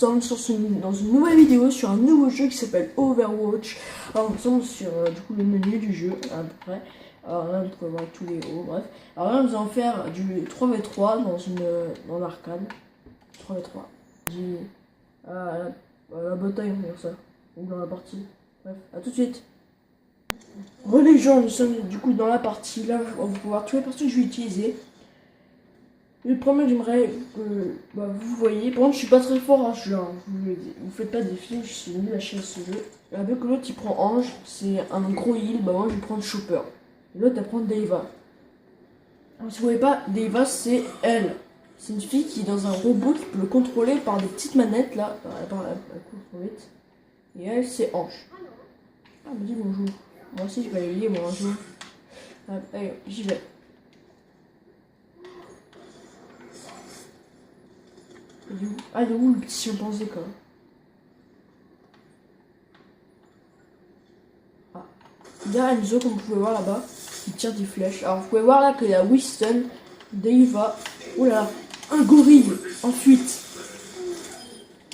dans une nouvelle vidéo sur un nouveau jeu qui s'appelle Overwatch. Alors nous sommes sur du coup le menu du jeu à peu près. Alors là vous pouvez voir tous les hauts, bref. Alors là nous allons faire du 3v3 dans l'arcade. 3v3. La bataille on va dire ça. Ou dans la partie. Bref, à tout de suite. Bon les gens, nous sommes du coup dans la partie. Là on va pouvoir tous les persos que je vais utiliser. Le premier, j'aimerais que vous voyez. Par contre, je suis pas très fort à ce jeu. Hein. Vous faites pas des films, je suis nul à chier à ce jeu. Avec l'autre, il prend Ange, c'est un gros heal. Bah, moi, je vais prendre Chopper. Et l'autre, elle prend Deiva. Alors, si vous voyez pas, Deiva, c'est elle. C'est une fille qui est dans un robot qui peut le contrôler par des petites manettes là. Elle court trop vite. Et elle, c'est Ange. Ah, elle me dit bonjour. Moi aussi, je vais aller lier, moi, un jour. Allez, j'y vais. Ah, il est où le petit chimpanzé quoi? Ah. Il y a Enzo, comme vous pouvez voir là-bas, qui tire des flèches. Alors vous pouvez voir là qu'il y a Winston, Deiva. Oh là là, un gorille en fuite.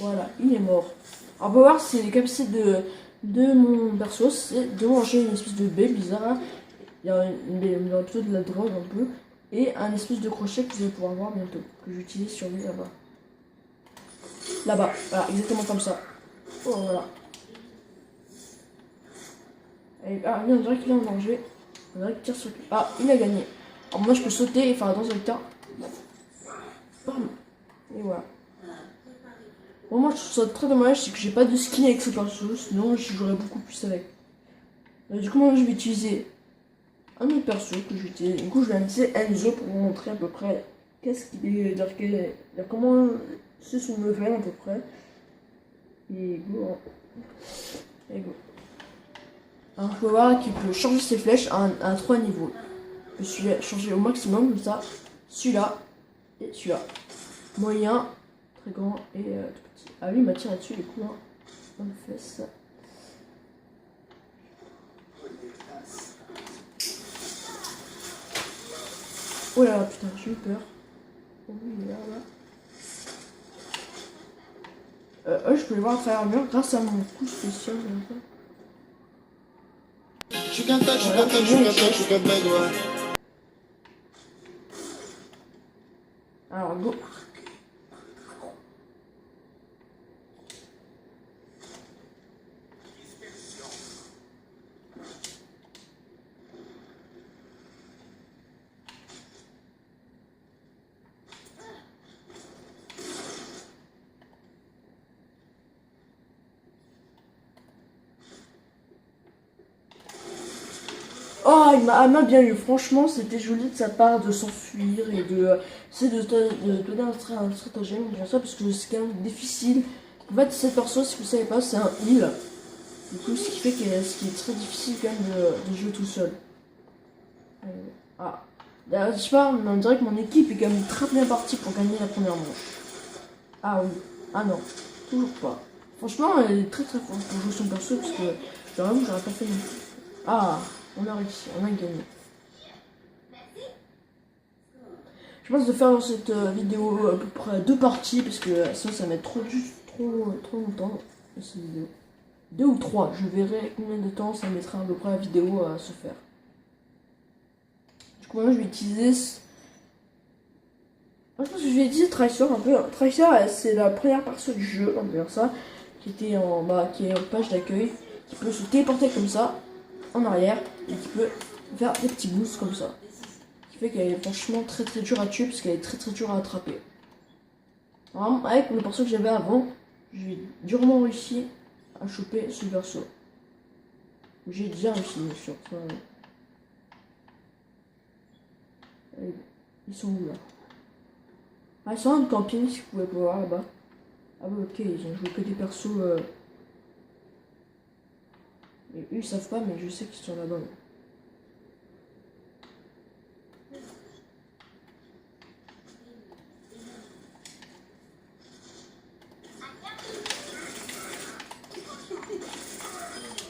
Voilà, il est mort. Alors on peut voir c'est les capacités de mon perso, c'est de manger une espèce de baie bizarre. Il y a plutôt de la drogue un peu. Et un espèce de crochet que vous allez pouvoir voir bientôt, que j'utilise sur lui là-bas. Là-bas, voilà, exactement comme ça. Oh, voilà. Et, on dirait qu'il est en danger. On dirait qu'il tire sur lui. Ah, il a gagné. Alors moi, je peux sauter et faire attention avec ça. Et voilà. Bon, moi, je trouve ça très dommage, c'est que j'ai pas de skin avec ce perso, sinon je jouerais beaucoup plus avec. Du coup, moi, je vais utiliser un autre perso que j'utilise. Du coup, je vais utiliser Enzo pour vous montrer à peu près qu'est-ce qu'il est, comment c'est son level à peu près. Et go. Et go. Alors, il faut voir qu'il peut changer ses flèches à 3 niveaux. Je peux changer au maximum comme ça. Celui-là et celui-là. Moyen, très grand et tout petit. Ah lui il m'a tiré dessus du coup hein, dans le fesse. Oh là là putain j'ai eu peur. Oh oui il est là là. Je peux le voir à travers le mur grâce à mon coup spécial comme ça. Alors go. Oh, elle m'a bien eu. Franchement, c'était joli de sa part de s'enfuir et de donner un stratagème, bien ça, parce que c'est quand même difficile. En fait, cette perso, si vous savez pas, c'est un heal. Du coup, ce qui fait ce qui est très difficile quand même de jouer tout seul. Ah, je sais pas, on dirait que mon équipe est quand même très bien partie pour gagner la première manche. Ah oui, ah non, toujours pas. Franchement, elle est très très forte pour jouer son perso parce que j'aurais pas fait une. Ah, on a réussi, on a gagné. Je pense de faire dans cette vidéo à peu près 2 parties parce que ça va mettre trop longtemps cette vidéo. 2 ou 3, je verrai combien de temps ça mettra à peu près la vidéo à se faire. Du coup moi je vais utiliser je pense que je vais utiliser Tracer un peu. Tracer c'est la première perso du jeu, on va dire ça, qui était en bas, qui est en page d'accueil, qui peut se téléporter comme ça en arrière et qui peut faire des petits boosts comme ça. Ce qui fait qu'elle est franchement très très dure à tuer parce qu'elle est très très dure à attraper. Alors, avec le perso que j'avais avant, j'ai durement réussi à choper ce perso. J'ai déjà réussi bien sûr. Ils sont où là? Ah ils sont dans le camping si vous pouvez pas voir là-bas. Ah bah ok, ils ont joué que des persos. Et eux ils savent pas mais je sais qu'ils sont là-bas.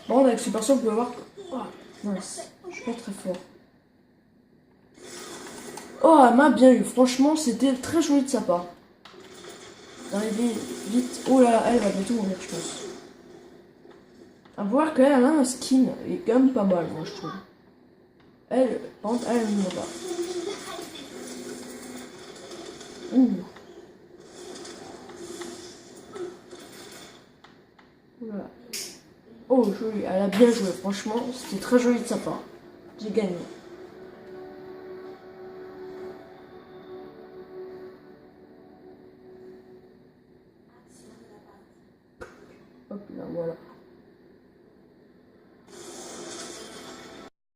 Bon avec ce perso vous pouvez voir. Oh mince, je suis pas très fort. Oh elle m'a bien eu, franchement c'était très joli de sa part. d'arriver vite. Oh là là, elle va bientôt mourir, je pense. À voir qu'elle a un skin, et quand même pas mal, moi je trouve. Elle, par contre, elle ne meurt pas. Ouh. Voilà. Oh, joli, elle a bien joué, franchement, c'était très joli de sa part. J'ai gagné. Hop là, voilà.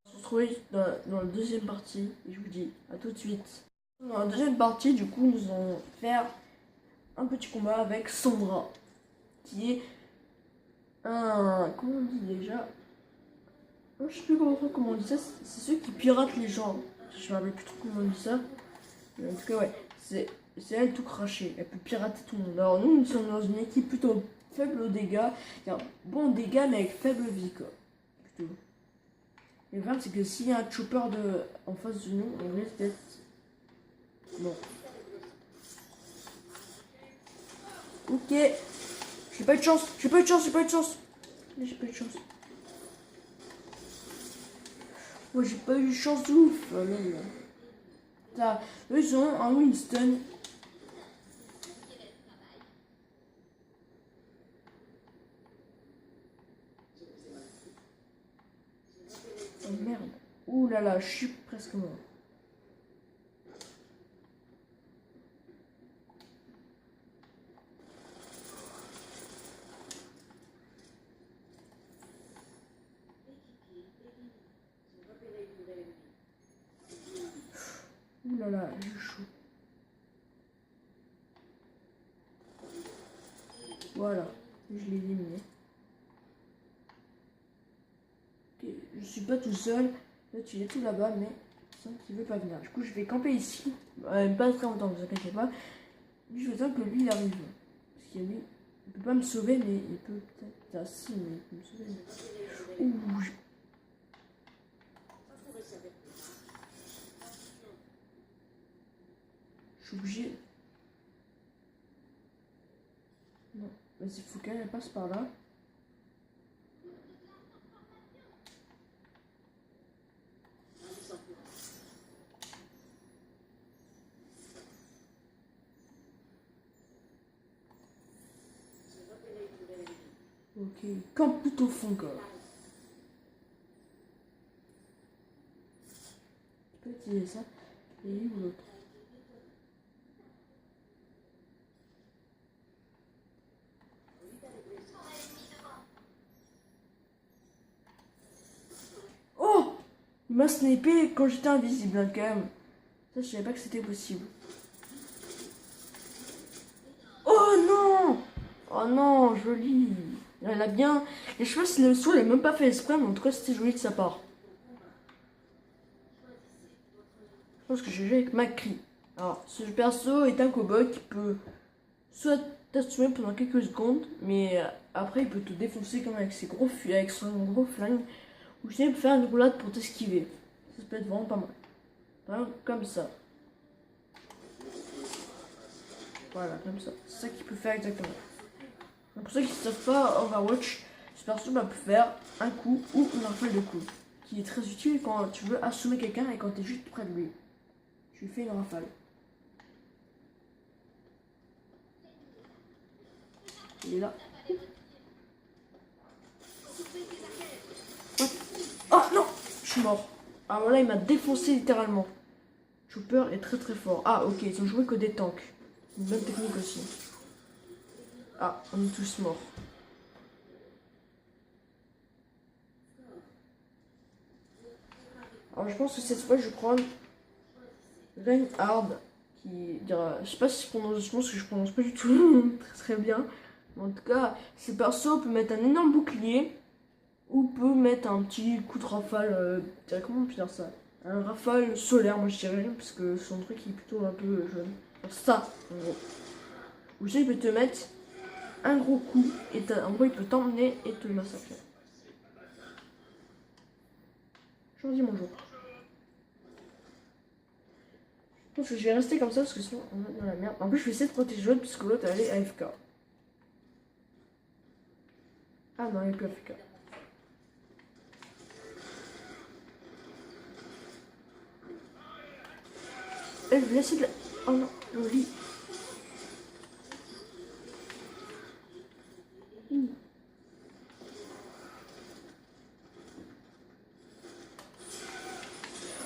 On se retrouve dans la deuxième partie, et je vous dis à tout de suite. Dans la deuxième partie, du coup, nous allons faire un petit combat avec Sombra, qui est un... Comment on dit déjà? Je sais plus comment on dit ça, c'est ceux qui piratent les gens. Je me rappelle plus trop comment on dit ça. Mais en tout cas, ouais, c'est elle tout craché. Elle peut pirater tout le monde. Alors, nous sommes dans une équipe plutôt faible aux dégâts. Bon dégâts, mais avec faible vie, quoi. Plutôt. Et le problème, c'est que s'il y a un chopper en face de nous, on risque d'être. Bon. Ok. J'ai pas eu de chance. J'ai pas eu de chance. J'ai pas eu de chance. J'ai pas eu de chance. Moi, j'ai pas eu de chance de ouf. Oh là là. Eux, ils ont un Winston. Oh merde. Ouh là là, je suis presque mort. Ouh là là, j'ai chaud. Voilà, je l'ai éliminé. Okay, je suis pas tout seul. Là, tu es tout là-bas, mais ça qui veut pas venir. Du coup, je vais camper ici. Pas très longtemps, ne vous inquiétez pas. Lui, je veux dire que lui, il arrive. Parce qu'il lui, il peut pas me sauver, mais il peut peut-être. Ah, si, mais il peut me sauver. Ouh, je suis obligé. Non, vas-y, faut qu'elle passe par là. Ok, campe tout au fond, quoi. Je peux utiliser ça. Et où l'autre? Oh! Il m'a snipé quand j'étais invisible, hein, quand même. Ça, je savais pas que c'était possible. Oh non! Oh non, joli. Elle a bien. Et je sais pas si le saut, elle a même pas fait exprès, mais en tout cas, c'était joli de sa part. Je pense que j'ai joué avec Macri. Alors, ce perso est un cowboy qui peut soit t'assumer pendant quelques secondes, mais après, il peut te défoncer comme avec avec son gros flingue. Ou sinon, il peut faire une roulade pour t'esquiver. Ça peut être vraiment pas mal. Par exemple, comme ça. Voilà, comme ça. C'est ça qu'il peut faire exactement. Donc pour ceux qui ne savent pas Overwatch, ce perso peut faire un coup ou une rafale de coups. Qui est très utile quand tu veux assommer quelqu'un et quand tu es juste près de lui. Tu lui fais une rafale. Il est là. Oh non! Je suis mort. Ah voilà, il m'a défoncé littéralement. Chopper est très très fort. Ah ok, ils ont joué que des tanks. Une bonne technique aussi. Ah, on est tous morts. Alors je pense que cette fois je vais prendre Reinhard qui dira. Je sais pas si je prononce, je pense que je prononce pas du tout très bien. Mais en tout cas, ce perso peut mettre un énorme bouclier ou peut mettre un petit coup de rafale. Comment on peut dire ça? Un rafale solaire, moi je dirais, parce que son truc il est plutôt un peu jaune. Alors, ça, en gros. Ou il peut te mettre un gros coup et en gros il peut t'emmener et te massacrer. Je leur dis bonjour. pense que je vais rester comme ça parce que sinon on est dans la merde. En plus, je vais essayer de protéger l'autre puisque l'autre elle est AFK. Ah non, il est plus AFK. Je vais laisser de la... Oh non, joli.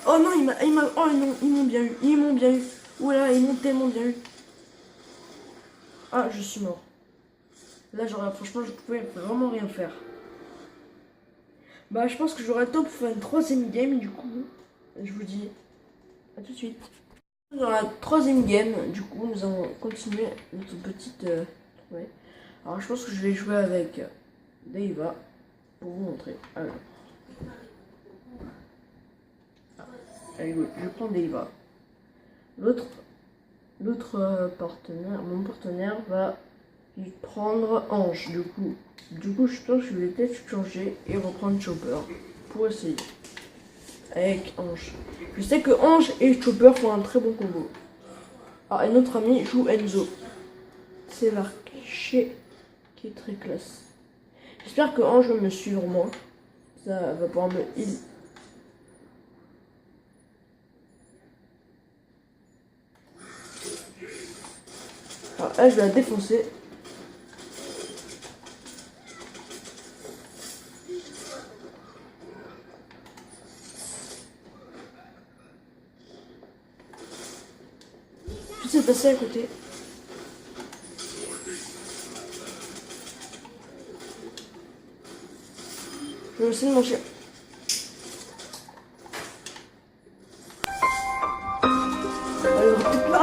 Oh non, oh non, ils m'ont bien eu, ils m'ont bien eu. Oula, ils m'ont tellement bien eu. Ah, je suis mort. Là, franchement, je pouvais vraiment rien faire. Bah, je pense que j'aurai le temps pour faire une troisième game, du coup. Je vous dis à tout de suite. Dans la troisième game, du coup, nous allons continuer notre petite... ouais. Alors, je pense que je vais jouer avec Deiva pour vous montrer. Alors. Allez, je prends Deiva. L'autre partenaire, mon partenaire va prendre Ange. Du coup, je pense que je vais peut-être changer et reprendre Chopper pour essayer avec Ange. Je sais que Ange et Chopper font un très bon combo. Ah, et notre ami joue Enzo. C'est l'archer qui est très classe. J'espère que Ange va me suivre moi. Ça va pouvoir me heal. Alors là, je vais la défoncer. Tout s'est passé à côté. Je vais essayer de manger.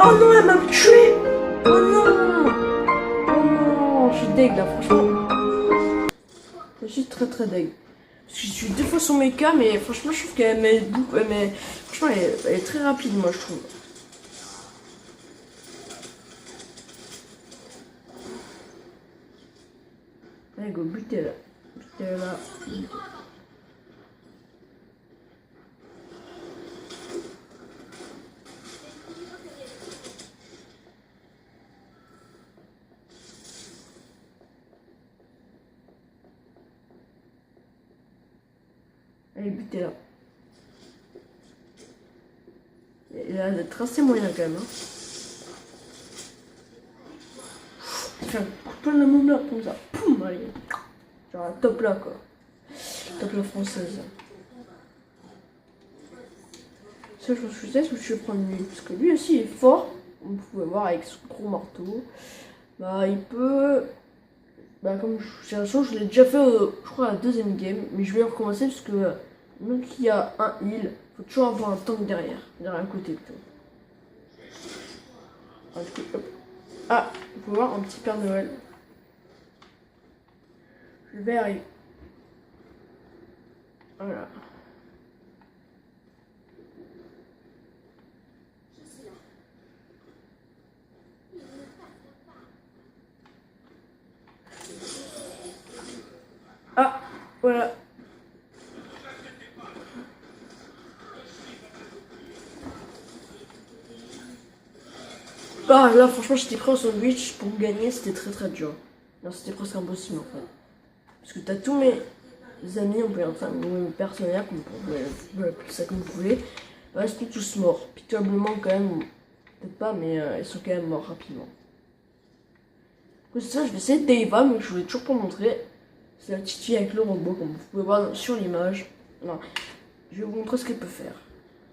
Oh non, elle m'a tué! Oh non! Oh non! Je suis deg là, franchement. Je suis très très deg. Parce que je suis 2 fois son mecha, mais franchement, je trouve qu'elle met beaucoup. Franchement, elle est très rapide, moi, je trouve. Allez, go, butez-la. Butez-la. Allez, butez-la. Il a d'être assez moyen quand même. Hein. Tiens, plein de mots là comme ça. Poum, allez. Genre un top là quoi. Top là française. Ça, je me suis dit, est-ce que je vais prendre lui? Parce que lui aussi il est fort. Vous pouvez voir avec son gros marteau. Bah, il peut. Bah, comme j'ai l'impression, je l'ai déjà fait, je crois, à la deuxième game. Mais je vais recommencer parce que même qu'il y a un heal, il faut toujours avoir un tank derrière un côté plutôt. Ah, vous pouvez voir un petit Père Noël. Je vais arriver. Voilà. Ah, voilà. Ah, là, franchement, j'étais prêt au sandwich pour gagner, c'était très très dur. Non, c'était presque impossible en fait. Parce que t'as tous mes amis, on peut enfin, mes partenaires, comme vous pouvez appeler ça comme vous voulez, restent tous morts. Pitoyablement, quand même, peut-être pas, mais ils sont quand même morts rapidement. C'est ça, je vais essayer de Deiva, mais je voulais toujours pas montrer. C'est la petite fille avec le robot, comme vous pouvez voir sur l'image. Non, je vais vous montrer ce qu'elle peut faire.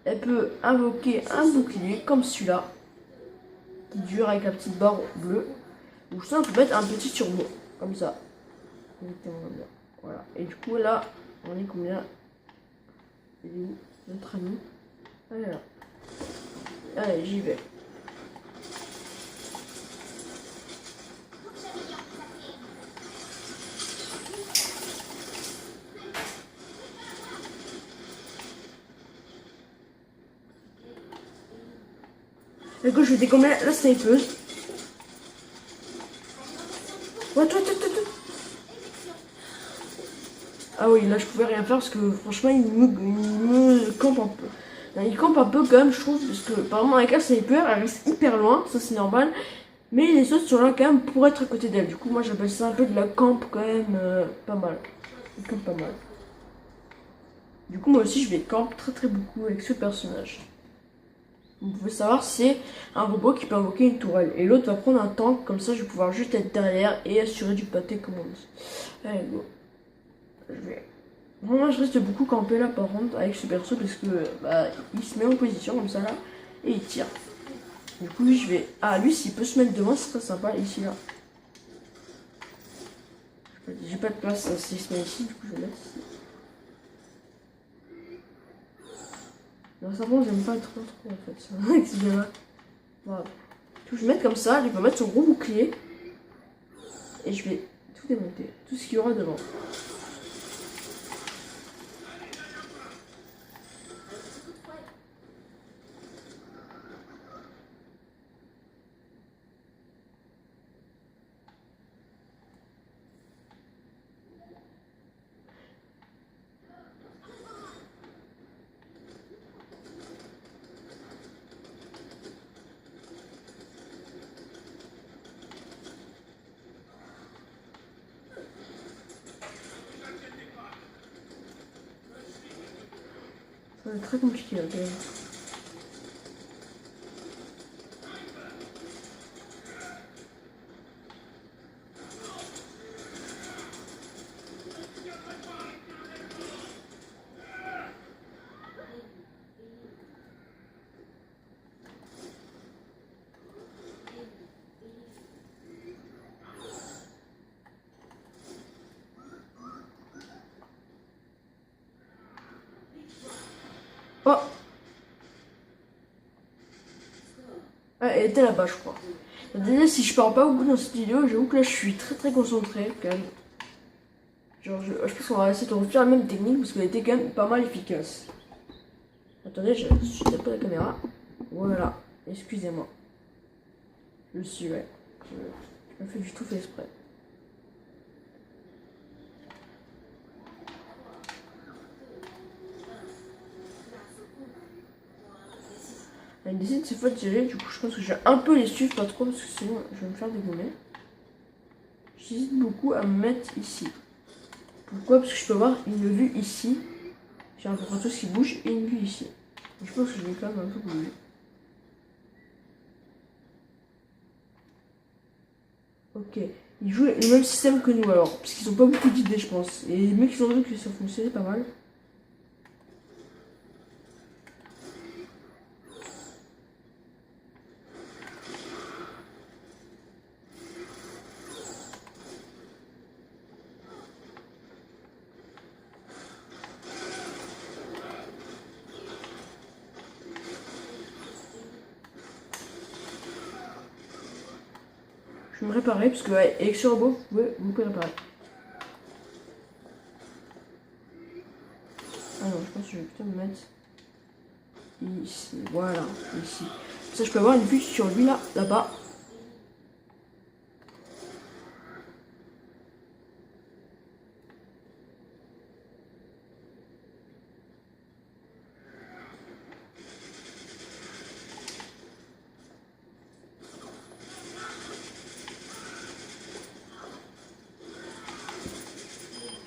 Elle peut invoquer un bouclier comme celui-là, qui dure avec la petite barre bleue. Ou ça, on peut mettre un petit turbo, comme ça. Voilà. Et du coup, là, on est combien? Il est où notre ami? Allez, là. Allez, j'y vais. Du coup, je vais décombler la snipeuse. Ouais, toi. Ah oui, là, je pouvais rien faire parce que franchement, il me campe un peu. Il campe un peu quand même, je trouve, parce que par exemple, la carte, c'est peur, elle reste hyper loin, ça c'est normal. Mais les autres sont là quand même pour être à côté d'elle. Du coup, moi j'appelle ça un peu de la camp quand même pas mal. Une camp pas mal. Du coup, moi aussi je vais camp très beaucoup avec ce personnage. Vous pouvez savoir, c'est un robot qui peut invoquer une tourelle. Et l'autre va prendre un tank, comme ça je vais pouvoir juste être derrière et assurer du pâté comme on dit. Allez, go. Je vais. Moi je reste beaucoup campé là par contre avec ce perso parce que bah, il se met en position comme ça là et il tire. Du coup, lui, je vais. Ah, lui, s'il peut se mettre devant, c'est très sympa, ici, là. J'ai pas de place, s'il se met ici, du coup, je vais mettre ici. Non, ça bon, j'aime pas trop, en fait. Excusez-moi. Voilà. Je vais mettre comme ça, il va mettre son gros bouclier. Et je vais tout démonter, tout ce qu'il y aura devant. Ça va être très compliqué, là, quand même. Oh! Ah, elle était là-bas, je crois. Déjà, si je parle pas beaucoup dans cette vidéo, j'avoue que là, je suis très concentré, quand même. Genre, je pense qu'on va essayer de refaire la même technique parce qu'elle était quand même pas mal efficace. Attendez, je tape pas la caméra. Voilà, excusez-moi. Je suis, ouais. Je fais du tout fait exprès. Elle décide cette fois de tirer, du coup je pense que je vais un peu les suivre, pas trop, parce que sinon je vais me faire dégommer. J'hésite beaucoup à me mettre ici. Pourquoi? Parce que je peux avoir une vue ici. J'ai un peu qui bouge et une vue ici. Je pense que je vais quand même un peu bouger. Ok, ils jouent le même système que nous alors, parce qu'ils ont pas beaucoup d'idées je pense. Et les mecs ils ont vu que ça fonctionnait pas mal. Je vais me réparer parce que ouais, avec ce robot, vous pouvez réparer. Ah non, je pense que je vais plutôt me mettre ici. Voilà, ici. Ça, je peux avoir une vue sur lui là, là-bas.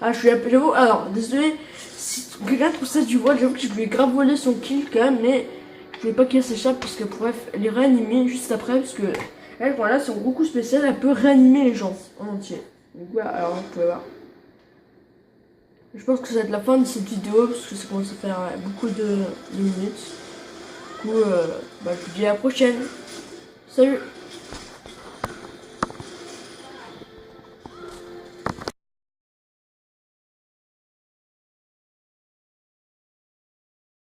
Ah, je suis j'avoue, alors, désolé, si quelqu'un trouve ça du vol, j'avoue que je lui ai grave volé son kill quand même, mais je voulais pas qu'elle s'échappe parce que bref, elle est réanimée juste après parce que elle, voilà, son gros coup spécial, elle peut réanimer les gens en entier. Donc voilà, alors vous pouvez voir. Je pense que ça va être la fin de cette vidéo parce que ça commence à faire beaucoup de minutes. Du coup, bah, je vous dis à la prochaine. Salut!